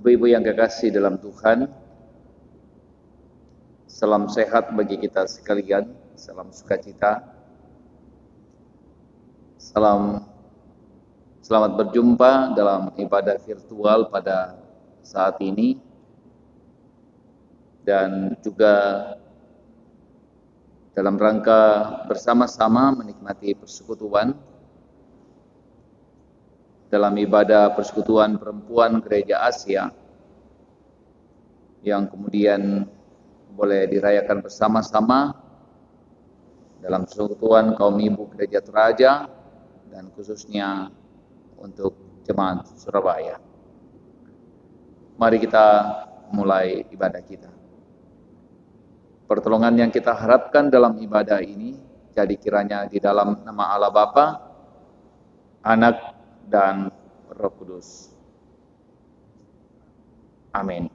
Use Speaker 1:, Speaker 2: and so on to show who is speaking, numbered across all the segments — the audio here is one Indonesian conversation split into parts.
Speaker 1: Ibu-ibu yang kekasih dalam Tuhan, salam sehat bagi kita sekalian, salam sukacita, selamat berjumpa dalam ibadah virtual pada saat ini, dan juga dalam rangka bersama-sama menikmati persekutuan dalam ibadah persekutuan perempuan Gereja Asia yang kemudian boleh dirayakan bersama-sama dalam persekutuan kaum ibu Gereja Toraja dan khususnya untuk jemaat Surabaya. Mari kita mulai ibadah kita. Pertolongan yang kita harapkan dalam ibadah ini jadi kiranya di dalam nama Allah Bapa, Anak, dan Roh Kudus. Amin.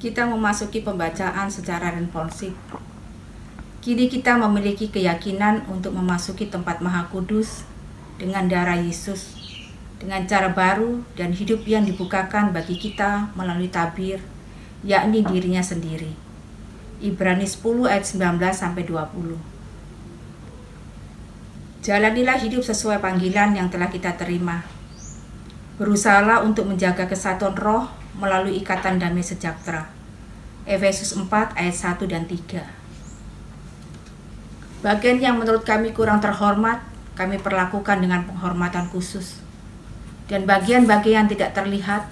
Speaker 2: Kita memasuki pembacaan secara responsif. Kini kita memiliki keyakinan untuk memasuki tempat Maha Kudus dengan darah Yesus, dengan cara baru dan hidup yang dibukakan bagi kita melalui tabir, yakni dirinya sendiri. Ibrani 10 ayat 19-20. Jalanilah hidup sesuai panggilan yang telah kita terima. Berusahalah untuk menjaga kesatuan roh melalui ikatan damai sejahtera. Efesus 4 ayat 1 dan 3. Bagian yang menurut kami kurang terhormat, kami perlakukan dengan penghormatan khusus. Dan bagian-bagian yang tidak terlihat,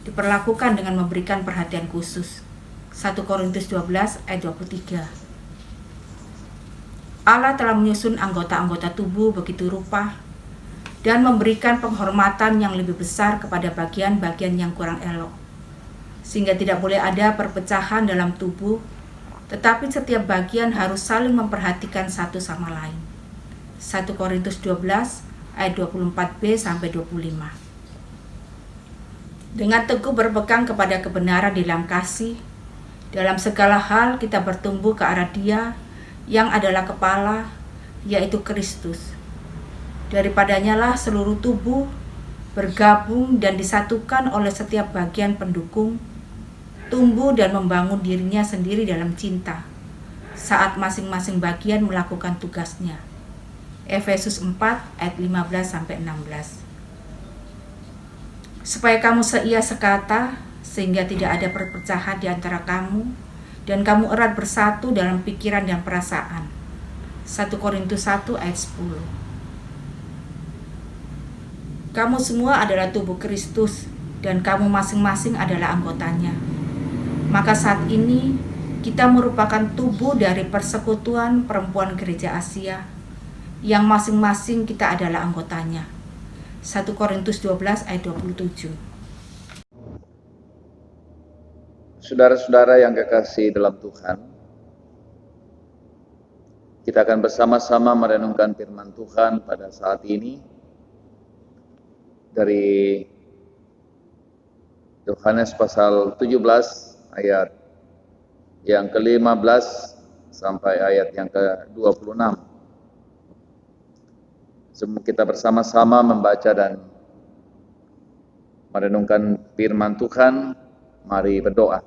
Speaker 2: diperlakukan dengan memberikan perhatian khusus. 1 Korintus 12 ayat 23. Allah telah menyusun anggota-anggota tubuh begitu rupa dan memberikan penghormatan yang lebih besar kepada bagian-bagian yang kurang elok, sehingga tidak boleh ada perpecahan dalam tubuh, tetapi setiap bagian harus saling memperhatikan satu sama lain. 1 Korintus 12 ayat 24b-25. Dengan teguh berpegang kepada kebenaran di dalam kasih, dalam segala hal kita bertumbuh ke arah Dia yang adalah kepala, yaitu Kristus. Daripadanya lah seluruh tubuh bergabung dan disatukan oleh setiap bagian pendukung, tumbuh dan membangun dirinya sendiri dalam cinta, saat masing-masing bagian melakukan tugasnya. Efesus 4 ayat 15-16. Supaya kamu seia sekata, sehingga tidak ada perpecahan di antara kamu, dan kamu erat bersatu dalam pikiran dan perasaan. 1 Korintus 1 ayat 10. Kamu semua adalah tubuh Kristus, dan kamu masing-masing adalah anggotanya. Maka saat ini, kita merupakan tubuh dari persekutuan perempuan Gereja Asia, yang masing-masing kita adalah anggotanya. 1 Korintus 12 ayat 27.
Speaker 1: Saudara-saudara yang kekasih dalam Tuhan, kita akan bersama-sama merenungkan firman Tuhan pada saat ini dari Yohanes pasal 17 ayat yang ke-15 sampai ayat yang ke-26. Semua kita bersama-sama membaca dan merenungkan firman Tuhan. Mari berdoa.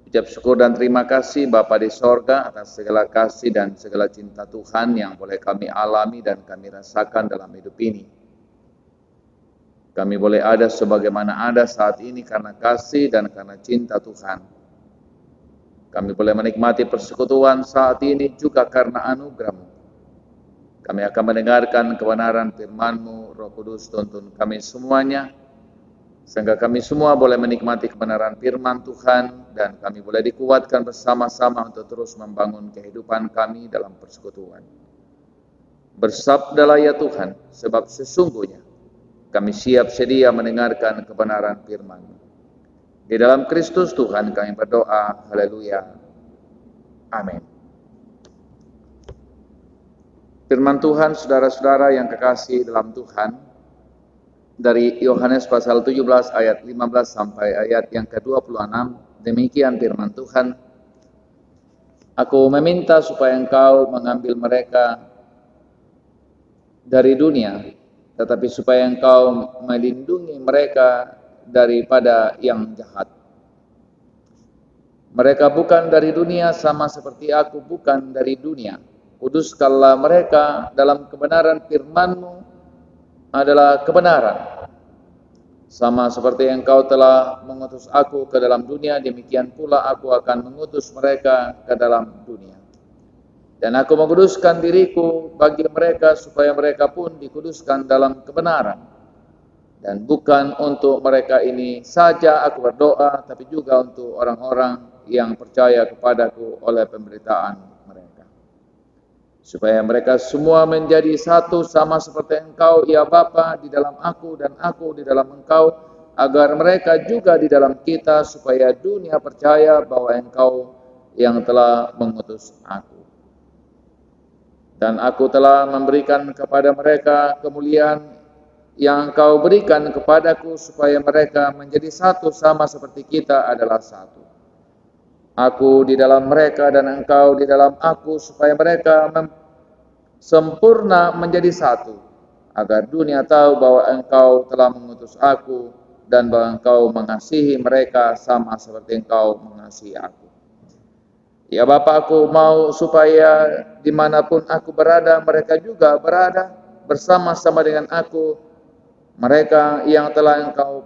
Speaker 1: Ucap syukur dan terima kasih Bapa di sorga atas segala kasih dan segala cinta Tuhan yang boleh kami alami dan kami rasakan dalam hidup ini. Kami boleh ada sebagaimana ada saat ini karena kasih dan karena cinta Tuhan. Kami boleh menikmati persekutuan saat ini juga karena anugerah-Mu. Kami akan mendengarkan kebenaran firman-Mu, Roh Kudus tuntun kami semuanya, sehingga kami semua boleh menikmati kebenaran firman Tuhan dan kami boleh dikuatkan bersama-sama untuk terus membangun kehidupan kami dalam persekutuan. Bersabdalah ya Tuhan, sebab sesungguhnya kami siap sedia mendengarkan kebenaran firman-Mu. Di dalam Kristus Tuhan kami berdoa, haleluya, amin. Firman Tuhan, saudara-saudara yang kekasih dalam Tuhan, dari Yohanes pasal 17 ayat 15 sampai ayat yang ke-26, demikian firman Tuhan. Aku meminta supaya engkau mengambil mereka dari dunia, tetapi supaya engkau melindungi mereka daripada yang jahat. Mereka bukan dari dunia sama seperti aku bukan dari dunia. Kuduskanlah mereka dalam kebenaran firman-Mu adalah kebenaran. Sama seperti engkau telah mengutus aku ke dalam dunia, demikian pula aku akan mengutus mereka ke dalam dunia. Dan aku menguduskan diriku bagi mereka supaya mereka pun dikuduskan dalam kebenaran. Dan bukan untuk mereka ini saja aku berdoa, tapi juga untuk orang-orang yang percaya kepadaku oleh pemberitaan mereka. Supaya mereka semua menjadi satu sama seperti engkau, ya Bapa, di dalam aku dan aku di dalam engkau, agar mereka juga di dalam kita, supaya dunia percaya bahwa engkau yang telah mengutus aku. Dan aku telah memberikan kepada mereka kemuliaan yang engkau berikan kepadaku, supaya mereka menjadi satu sama seperti kita adalah satu. Aku di dalam mereka dan engkau di dalam aku, supaya mereka sempurna menjadi satu, agar dunia tahu bahwa engkau telah mengutus aku dan bahwa engkau mengasihi mereka sama seperti engkau mengasihi aku. Ya Bapa, aku mau supaya dimanapun aku berada, mereka juga berada bersama-sama dengan aku, mereka yang telah engkau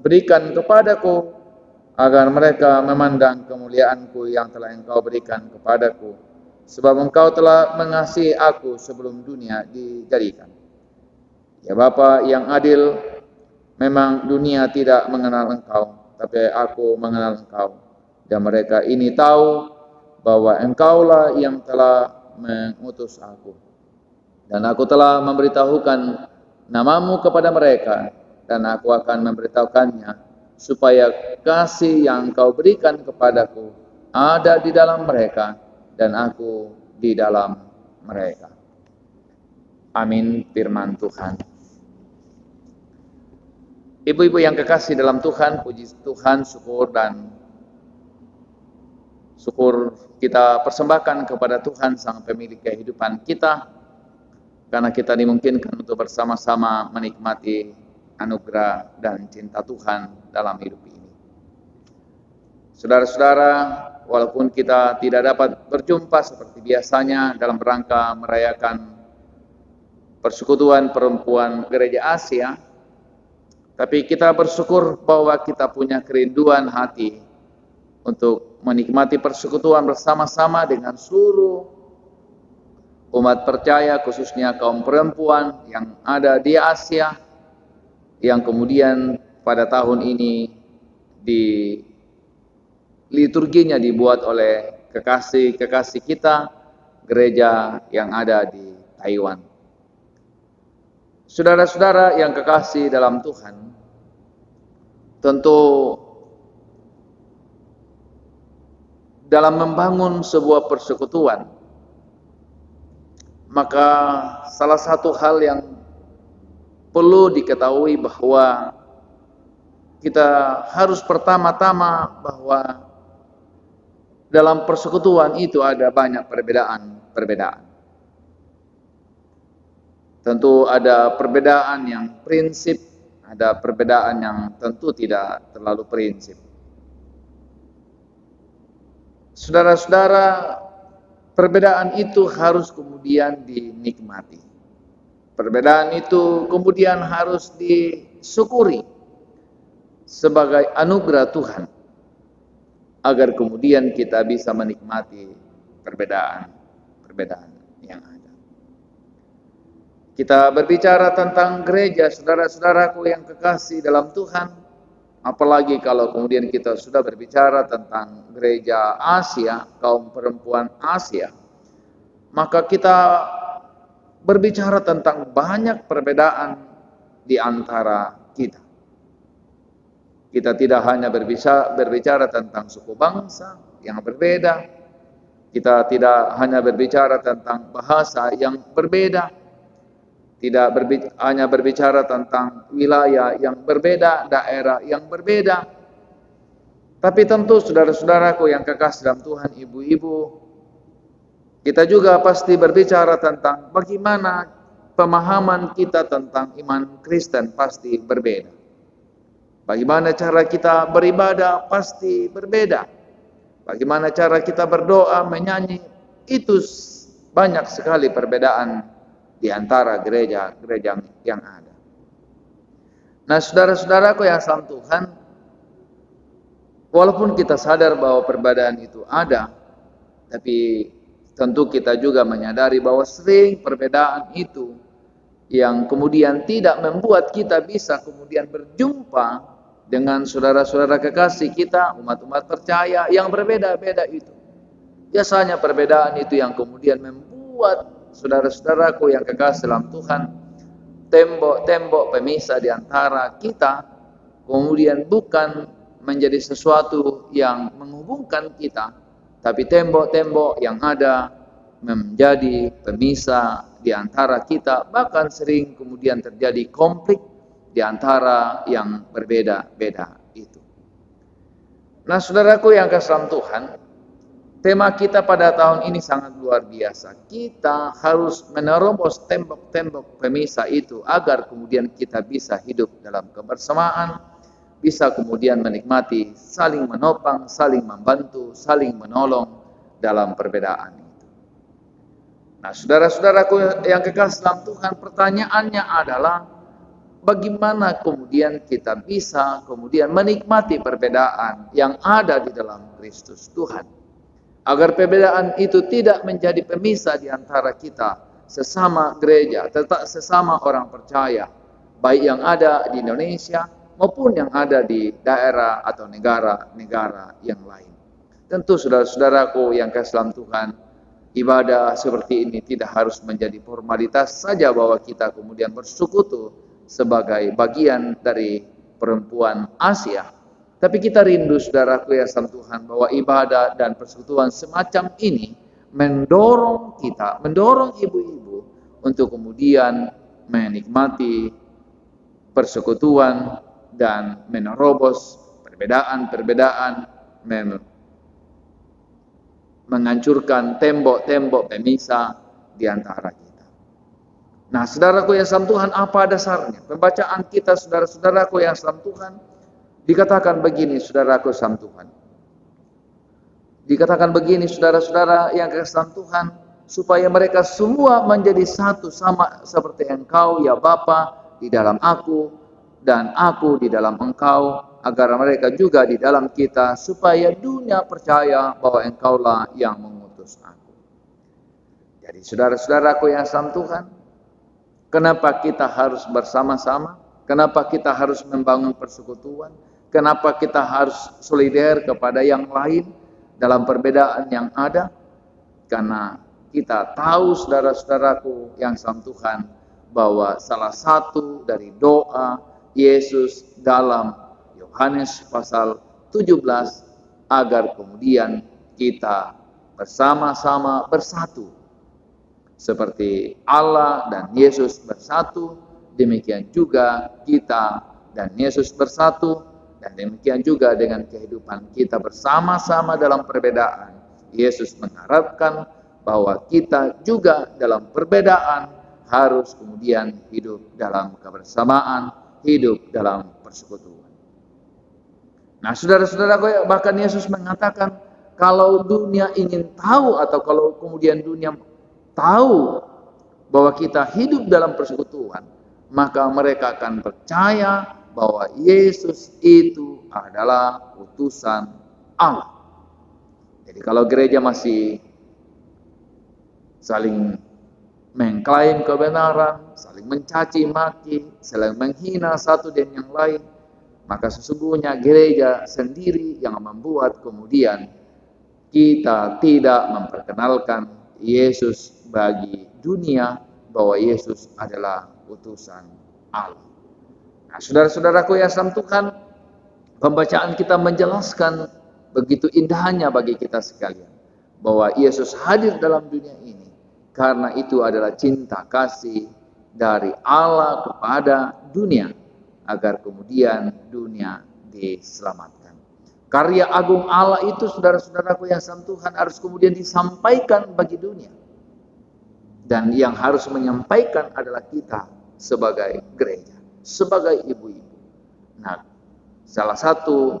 Speaker 1: berikan kepadaku, agar mereka memandang kemuliaanku yang telah engkau berikan kepadaku, sebab engkau telah mengasihi aku sebelum dunia dijadikan. Ya Bapa yang adil, memang dunia tidak mengenal engkau, tapi aku mengenal engkau. Dan mereka ini tahu bahwa engkaulah yang telah mengutus aku. Dan aku telah memberitahukan namamu kepada mereka, dan aku akan memberitahukannya, supaya kasih yang engkau berikan kepadaku ada di dalam mereka, dan aku di dalam mereka. Amin, firman Tuhan. Ibu-ibu yang kekasih dalam Tuhan, puji Tuhan, syukur kita persembahkan kepada Tuhan Sang Pemilik kehidupan kita, karena kita dimungkinkan untuk bersama-sama menikmati anugerah dan cinta Tuhan dalam hidup ini. Saudara-saudara, walaupun kita tidak dapat berjumpa seperti biasanya dalam rangka merayakan persekutuan perempuan Gereja Asia, tapi kita bersyukur bahwa kita punya kerinduan hati untuk menikmati persekutuan bersama-sama dengan seluruh umat percaya, khususnya kaum perempuan yang ada di Asia, yang kemudian pada tahun ini liturginya dibuat oleh kekasih-kekasih kita, gereja yang ada di Taiwan. Saudara-saudara yang kekasih dalam Tuhan, tentu dalam membangun sebuah persekutuan, maka salah satu hal yang perlu diketahui bahwa kita harus pertama-tama bahwa dalam persekutuan itu ada banyak perbedaan. Tentu ada perbedaan yang prinsip, ada perbedaan yang tentu tidak terlalu prinsip. Saudara-saudara, perbedaan itu harus kemudian dinikmati. Perbedaan itu kemudian harus disyukuri sebagai anugerah Tuhan, agar kemudian kita bisa menikmati perbedaan yang ada. Kita berbicara tentang gereja, saudara-saudaraku yang kekasih dalam Tuhan, apalagi kalau kemudian kita sudah berbicara tentang gereja Asia, kaum perempuan Asia, maka kita berbicara tentang banyak perbedaan di antara kita. Kita tidak hanya berbicara tentang suku bangsa yang berbeda, kita tidak hanya berbicara tentang bahasa yang berbeda, tidak hanya berbicara tentang wilayah yang berbeda, daerah yang berbeda. Tapi tentu saudara-saudaraku yang kekasih dalam Tuhan, ibu-ibu, kita juga pasti berbicara tentang bagaimana pemahaman kita tentang iman Kristen pasti berbeda. Bagaimana cara kita beribadah pasti berbeda. Bagaimana cara kita berdoa, menyanyi, itu banyak sekali perbedaan di antara gereja yang ada. Nah, saudara-saudaraku yang salam Tuhan, walaupun kita sadar bahwa perbedaan itu ada, tapi tentu kita juga menyadari bahwa sering perbedaan itu yang kemudian tidak membuat kita bisa kemudian berjumpa dengan saudara-saudara kekasih kita, umat-umat percaya yang berbeda-beda itu. Biasanya perbedaan itu yang kemudian membuat saudara-saudaraku yang kekasih dalam Tuhan, tembok-tembok pemisah di antara kita kemudian bukan menjadi sesuatu yang menghubungkan kita, tapi tembok-tembok yang ada menjadi pemisah di antara kita, bahkan sering kemudian terjadi konflik di antara yang berbeda-beda itu. Nah, saudaraku yang kasih dalam Tuhan, tema kita pada tahun ini sangat luar biasa. Kita harus menerobos tembok-tembok pemisah itu agar kemudian kita bisa hidup dalam kebersamaan, bisa kemudian menikmati, saling menopang, saling membantu, saling menolong dalam perbedaan itu. Nah, saudara-saudaraku yang kekasih dalam Tuhan, pertanyaannya adalah bagaimana kemudian kita bisa kemudian menikmati perbedaan yang ada di dalam Kristus Tuhan, agar perbedaan itu tidak menjadi pemisah di antara kita sesama gereja, tetap sesama orang percaya, baik yang ada di Indonesia maupun yang ada di daerah atau negara-negara yang lain. Tentu saudara-saudaraku yang kasih dalam Tuhan, ibadah seperti ini tidak harus menjadi formalitas saja bahwa kita kemudian bersekutu sebagai bagian dari perempuan Asia. Tapi kita rindu, saudaraku ya dalam Tuhan, bahwa ibadah dan persekutuan semacam ini mendorong kita, mendorong ibu-ibu untuk kemudian menikmati persekutuan dan menerobos perbedaan-perbedaan, menghancurkan tembok-tembok pemisah di antara kita. Nah, saudaraku yang dalam Tuhan, apa dasarnya? Pembacaan kita, saudara-saudaraku yang dalam Tuhan, dikatakan begini, saudaraku dalam Tuhan. Dikatakan begini, saudara-saudara yang dalam Tuhan, supaya mereka semua menjadi satu sama seperti Engkau, ya Bapa, di dalam aku, dan aku di dalam Engkau, agar mereka juga di dalam kita, supaya dunia percaya bahwa Engkaulah yang mengutus aku. Jadi saudara-saudaraku yang dalam Tuhan, kenapa kita harus bersama-sama? Kenapa kita harus membangun persekutuan? Kenapa kita harus solider kepada yang lain dalam perbedaan yang ada? Karena kita tahu, saudara-saudaraku yang dalam Tuhan, bahwa salah satu dari doa Yesus dalam Yohanes pasal 17 agar kemudian kita bersama-sama bersatu. Seperti Allah dan Yesus bersatu, demikian juga kita dan Yesus bersatu, dan demikian juga dengan kehidupan kita bersama-sama dalam perbedaan. Yesus mengharapkan bahwa kita juga dalam perbedaan harus kemudian hidup dalam kebersamaan, hidup dalam persekutuan. Nah, saudara-saudara, bahkan Yesus mengatakan kalau dunia ingin tahu atau kalau kemudian dunia tahu bahwa kita hidup dalam persekutuan, maka mereka akan percaya bahwa Yesus itu adalah utusan Allah. Jadi kalau gereja masih saling mengklaim kebenaran, saling mencaci maki, saling menghina satu dan yang lain, maka sesungguhnya gereja sendiri yang membuat kemudian kita tidak memperkenalkan Yesus bagi dunia, bahwa Yesus adalah utusan Allah. Nah, saudara-saudaraku yang dalam Tuhan, pembacaan kita menjelaskan begitu indahnya bagi kita sekalian bahwa Yesus hadir dalam dunia ini karena itu adalah cinta kasih dari Allah kepada dunia agar kemudian dunia diselamatkan. Karya agung Allah itu, saudara-saudaraku yang dalam Tuhan, harus kemudian disampaikan bagi dunia. Dan yang harus menyampaikan adalah kita sebagai gereja, sebagai ibu-ibu. Nah, salah satu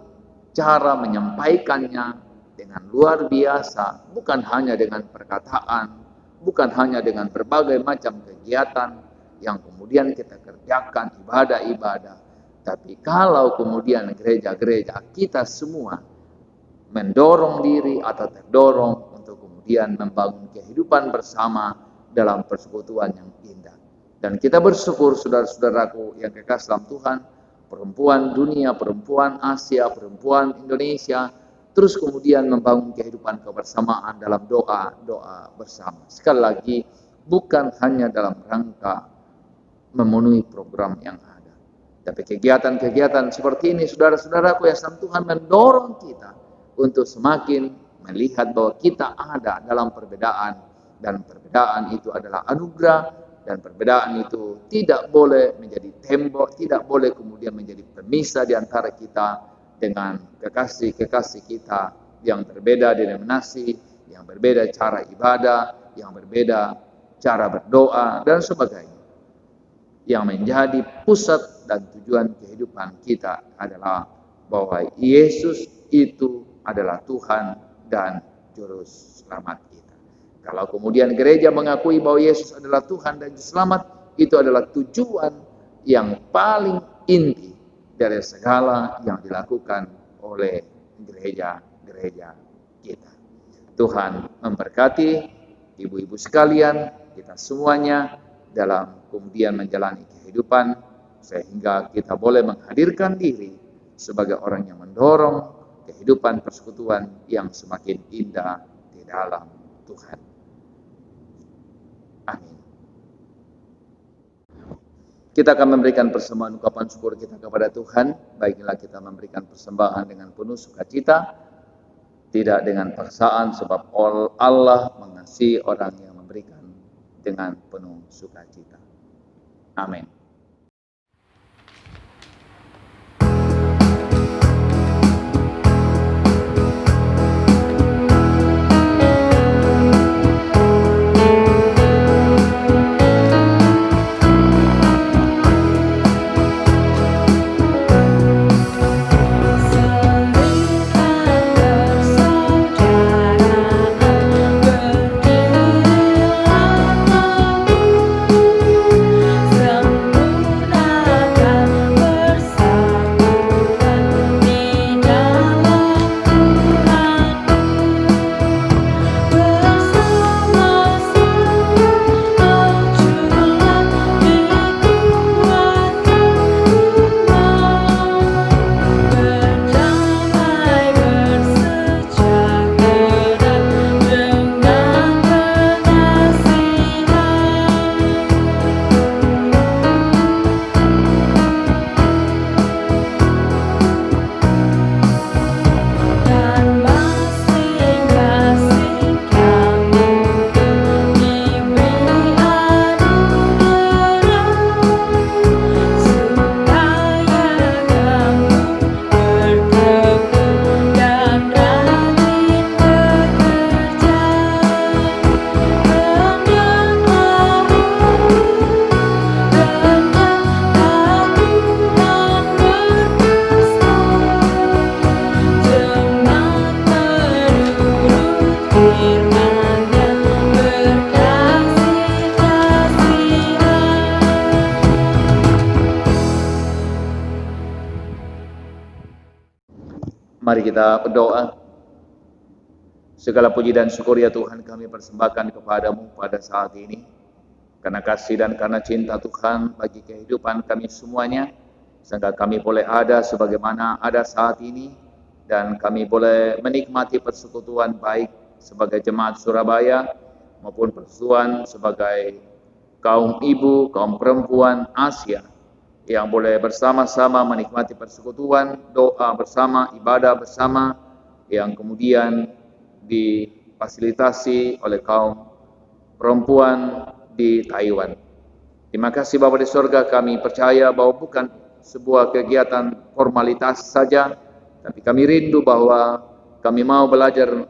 Speaker 1: cara menyampaikannya dengan luar biasa, bukan hanya dengan perkataan, bukan hanya dengan berbagai macam kegiatan yang kemudian kita kerjakan, ibadah-ibadah. Tapi kalau kemudian gereja-gereja kita semua mendorong diri atau terdorong untuk kemudian membangun kehidupan bersama dalam persekutuan yang indah. Dan kita bersyukur, saudara-saudaraku yang kekasih dalam Tuhan, perempuan dunia, perempuan Asia, perempuan Indonesia, terus kemudian membangun kehidupan kebersamaan dalam doa-doa bersama. Sekali lagi, bukan hanya dalam rangka memenuhi program yang ada, tapi kegiatan-kegiatan seperti ini, saudara-saudaraku yang dalam Tuhan, mendorong kita untuk semakin melihat bahwa kita ada dalam perbedaan, dan perbedaan itu adalah anugerah, dan perbedaan itu tidak boleh menjadi tembok, tidak boleh kemudian menjadi pemisah di antara kita dengan kekasih-kekasih kita yang berbeda denominasi, yang berbeda cara ibadah, yang berbeda cara berdoa, dan sebagainya. Yang menjadi pusat dan tujuan kehidupan kita adalah bahwa Yesus itu adalah Tuhan dan Juru Selamat kita. Kalau kemudian gereja mengakui bahwa Yesus adalah Tuhan dan Juru Selamat, itu adalah tujuan yang paling inti dari segala yang dilakukan oleh gereja-gereja kita. Tuhan memberkati ibu-ibu sekalian, kita semuanya dalam kemudian menjalani kehidupan, sehingga kita boleh menghadirkan diri sebagai orang yang mendorong kehidupan persekutuan yang semakin indah di dalam Tuhan. Amin. Kita akan memberikan persembahan ungkapan syukur kita kepada Tuhan. Baiklah kita memberikan persembahan dengan penuh sukacita, tidak dengan paksaan, sebab Allah mengasihi orang yang memberikan dengan penuh sukacita. Amin.
Speaker 3: Semua
Speaker 1: Mari kita berdoa. Segala puji dan syukur ya Tuhan kami persembahkan kepadamu pada saat ini. Karena kasih dan karena cinta Tuhan bagi kehidupan kami semuanya. Sehingga kami boleh ada sebagaimana ada saat ini. Dan kami boleh menikmati persekutuan baik sebagai jemaat Surabaya. Maupun persekutuan sebagai kaum ibu, kaum perempuan Asia. Yang boleh bersama-sama menikmati persekutuan, doa bersama, ibadah bersama. Yang kemudian difasilitasi oleh kaum perempuan di Taiwan. Terima kasih Bapa di surga, kami percaya bahwa bukan sebuah kegiatan formalitas saja, tapi kami rindu bahwa kami mau belajar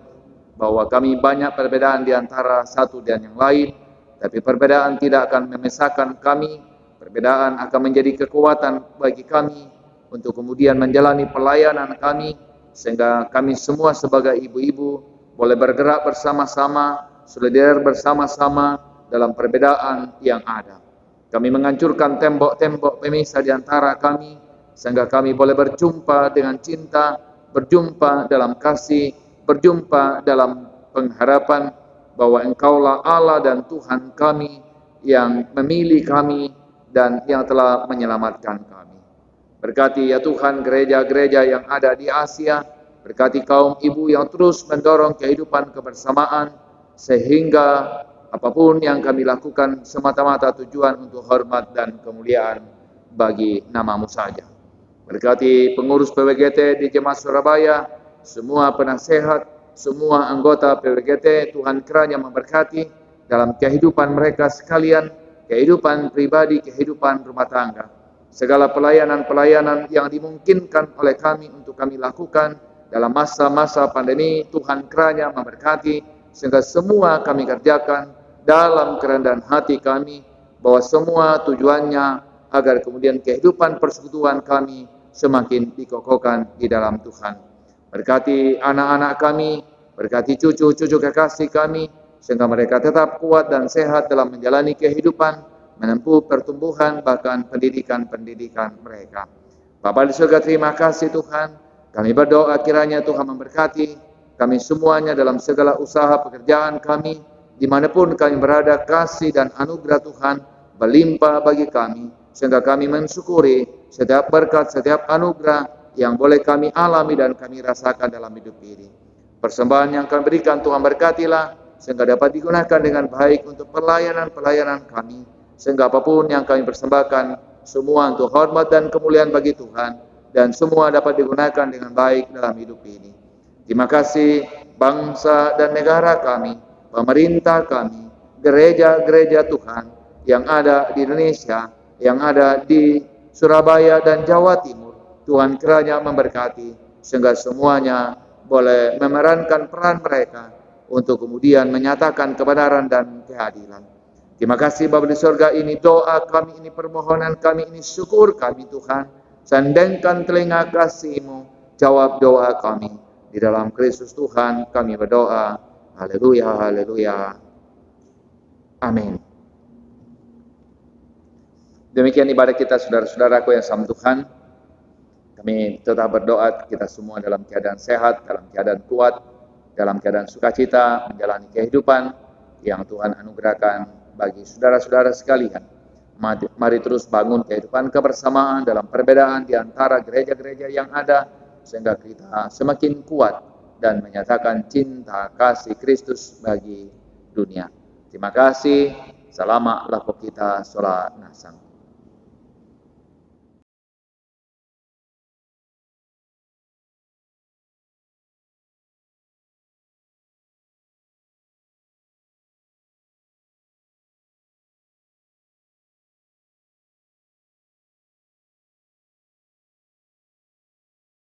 Speaker 1: bahwa kami banyak perbedaan di antara satu dan yang lain, tapi perbedaan tidak akan memisahkan kami, perbedaan akan menjadi kekuatan bagi kami untuk kemudian menjalani pelayanan kami, sehingga kami semua sebagai ibu-ibu boleh bergerak bersama-sama, solidar bersama-sama dalam perbedaan yang ada. Kami menghancurkan tembok-tembok pemisah di antara kami, sehingga kami boleh berjumpa dengan cinta, berjumpa dalam kasih, berjumpa dalam pengharapan bahwa Engkaulah Allah dan Tuhan kami yang memilih kami dan yang telah menyelamatkan kami. Berkati ya Tuhan gereja-gereja yang ada di Asia, berkati kaum ibu yang terus mendorong kehidupan kebersamaan, sehingga apapun yang kami lakukan semata-mata tujuan untuk hormat dan kemuliaan bagi nama-Mu saja. Berkati pengurus PWGT di Jemaat Surabaya, semua penasehat, semua anggota PWGT, Tuhan kiranya memberkati dalam kehidupan mereka sekalian, kehidupan pribadi, kehidupan rumah tangga. Segala pelayanan-pelayanan yang dimungkinkan oleh kami untuk kami lakukan dalam masa-masa pandemi, Tuhan kiranya memberkati, sehingga semua kami kerjakan dalam kerendahan hati kami, bahwa semua tujuannya agar kemudian kehidupan persekutuan kami semakin dikokohkan di dalam Tuhan. Berkati anak-anak kami, berkati cucu-cucu kekasih kami, sehingga mereka tetap kuat dan sehat dalam menjalani kehidupan, menempuh pertumbuhan, bahkan pendidikan-pendidikan mereka. Bapa di surga, terima kasih Tuhan. Kami berdoa kiranya Tuhan memberkati kami semuanya dalam segala usaha pekerjaan kami, dimanapun kami berada, kasih dan anugerah Tuhan berlimpah bagi kami, sehingga kami mensyukuri setiap berkat, setiap anugerah yang boleh kami alami dan kami rasakan dalam hidup ini. Persembahan yang kami berikan Tuhan berkatilah, sehingga dapat digunakan dengan baik untuk pelayanan-pelayanan kami, sehingga apapun yang kami persembahkan, semua untuk hormat dan kemuliaan bagi Tuhan, dan semua dapat digunakan dengan baik dalam hidup ini. Terima kasih bangsa dan negara kami, pemerintah kami, gereja-gereja Tuhan yang ada di Indonesia, yang ada di Surabaya dan Jawa Timur. Tuhan kiranya memberkati, sehingga semuanya boleh memerankan peran mereka untuk kemudian menyatakan kebenaran dan keadilan. Terima kasih Bapa di surga, ini doa kami, ini permohonan kami, ini syukur kami Tuhan. Sandengkan telinga kasih-Mu, jawab doa kami. Di dalam Kristus Tuhan kami berdoa. Haleluya, haleluya. Amin. Demikian ibadah kita saudara-saudaraku yang sama Tuhan. Kami tetap berdoa kita semua dalam keadaan sehat, dalam keadaan kuat, dalam keadaan sukacita, menjalani kehidupan yang Tuhan anugerahkan bagi saudara-saudara sekalian. Mari terus bangun kehidupan kebersamaan dalam perbedaan di antara gereja-gereja yang ada, sehingga kita semakin kuat dan menyatakan cinta kasih Kristus bagi dunia. Terima kasih. Selamat laku kita sholat nasang.